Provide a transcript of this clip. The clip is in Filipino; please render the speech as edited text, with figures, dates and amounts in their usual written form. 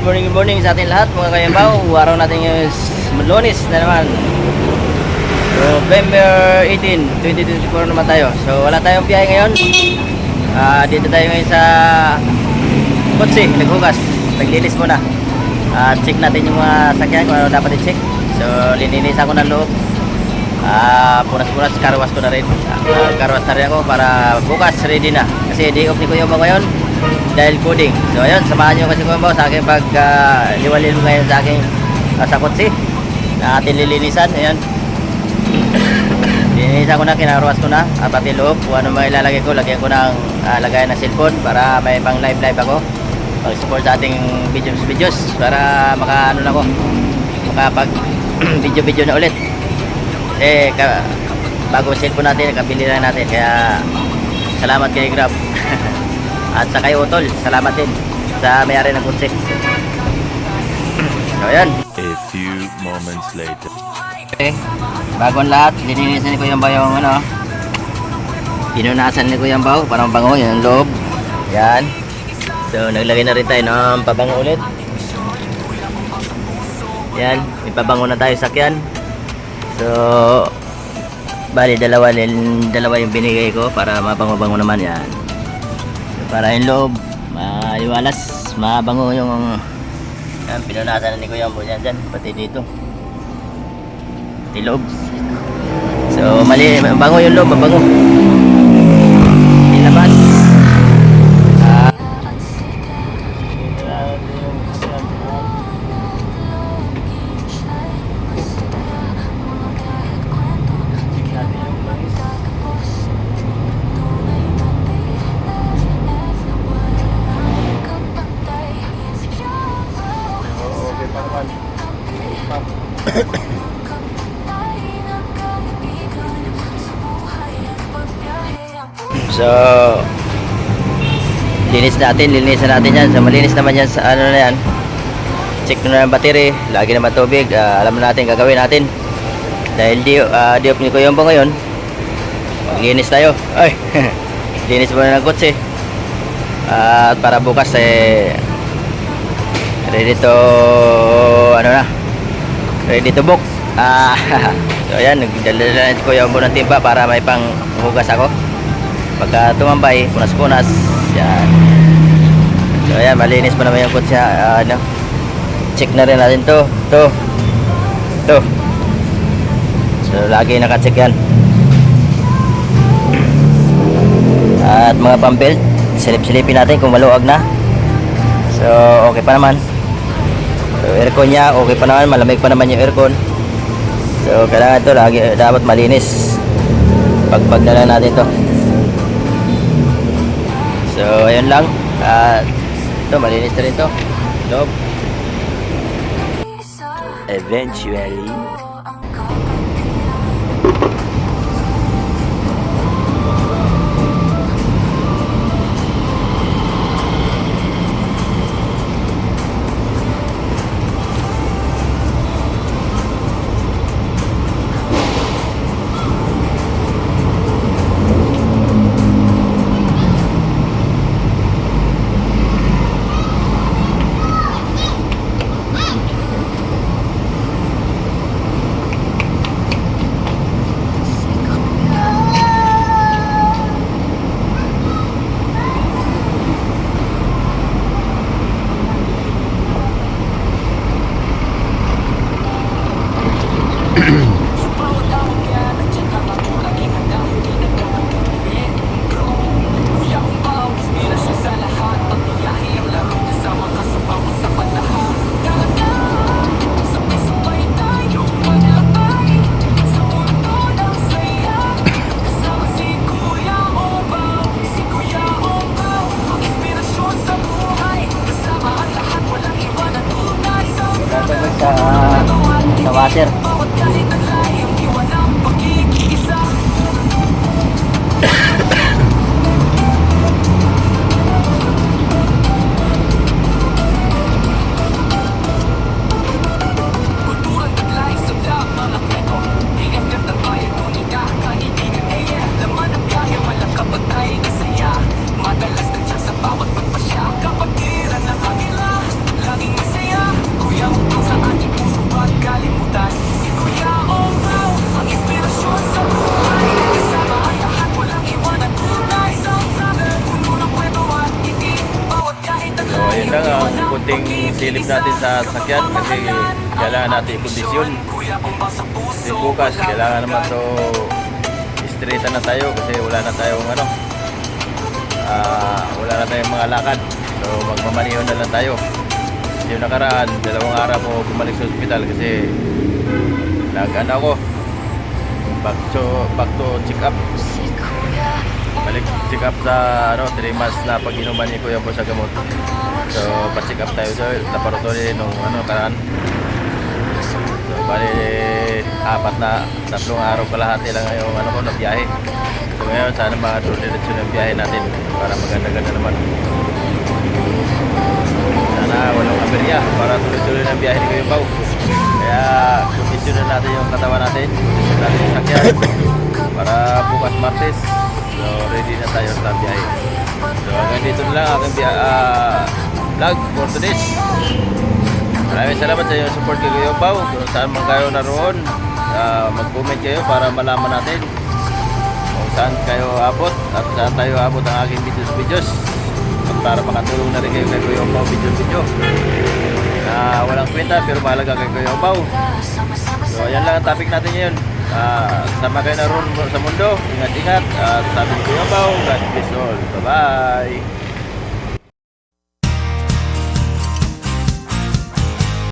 good morning sa ating lahat mga kayambaw. Araw natin yung Lunes na naman. November 18, 2024 naman tayo. So wala tayong biyahe ngayon. Dito tayo ngayon sa kotse, naghugas, naglinis muna. Check natin yung mga sakyan kung ano dapat i-check. So lininis ako ng loob. Punas-punas, karwas ko na rin. Karwas na rin ako para bukas ready na. Kasi day off ni Kuya Bao ngayon dahil coding. So ayun, samahan nyo kasi Kuya Bao sa akin pag liwalin mo ngayon sa aking sa kotse na ating lilinisan. Ayan, linisan ko na, kinarwas ko na pati loob. Kung ano mga ilalagay ko, lagyan ko ng lagayan ng cellphone para may pang live ako pag support sa ating videos para maka ano na ako, makapag video na ulit. Bago cellphone natin, nakabili lang natin. Kaya salamat kay Grab at sa kay Utol, salamat din sa may-ari ng kotse. So ayan, a few moments later. Bago ang lahat, lininisan ni Kuya Bao yung ano, pinunasan ni Kuya Bao para mabango yung loob. Yan. So naglagay na rin tayo ng pabango ulit. Yan, may pabango na tayo sakyan. So bali dalawa yung binigay ko para mabango-bango naman. Yan, so, para yung loob maliwalas, mabango yung yan, pinunasan ni Kuya Bao dyan, pati dito, pati loob. So mabango yung loob, mabango nilabas. So linisan natin yan. So malinis naman yan sa ano na yan. Check na yung battery, lagi naman tubig. Alam na natin gagawin natin dahil di off ni Kuya Bao ngayon. Maglinis tayo. Ay linis muna ng kotse at para bukas ready to ano na, ready to book. So ayan, nagdala na si Kuya Bao ng timba para may pang hugas ako pagka tumambay, punas-punas. Yan. So ayan, malinis pa naman yung kotse. Ano, check na rin natin to. So lagi naka-check yan. At mga pambelt, silip-silipin natin kung maluwag na. So okay pa naman. So aircon niya okay pa naman, malamig pa naman yung aircon. So kailangan ito lagi dapat malinis. Pagpag na lang natin to. So ayun lang. Ito malinis na rin to loob. Eventually sa washer. Madalas nandiyan sa bawat pagpasya, kapatiran ng agila, laging silip natin sa sasakyan kasi kailangan natin kondisyon. Kasi bukas kailangan naman to straightan na tayo kasi wala na tayong wala na tayong mga lakad. So magmamaniho na lang tayo. Yung nakaraan, 2 araw ko bumalik sa ospital kasi ako back to check up. Balik check up sa 3 months na pag-inuman ni Kuya Bo sa gamot. So pa-check up tayo sa laboratory nung nakaraan. So bali 3 araw kalahati lang yung na biyahe. So ngayon sana ma-diretso ng biyahe natin para maganda-ganda naman. Sana walang aberya para tuloy-tuloy ng biyahe ni Kuya Bo. Kaya kondisyonan natin yung katawan natin, natin sakyan para bukas Martes. So ready na tayo sa biyahe. So hanggang dito na lang aking vlog for today. Maraming salamat sa iyong support kay Kuya Bo. Kung saan man kayo naroon, mag-comment kayo para malaman natin kung saan kayo abot at saan tayo abot ang aking videos at para makatulong na rin kayo kay Kuya Bo video na walang kwenta pero mahalaga kay Kuya Bo. So yan lang ang topic natin ngayon. Sama kayo naroon sa mundo, ingat-ingat at sabi ni Kuya Bo, God bless all. Bye bye.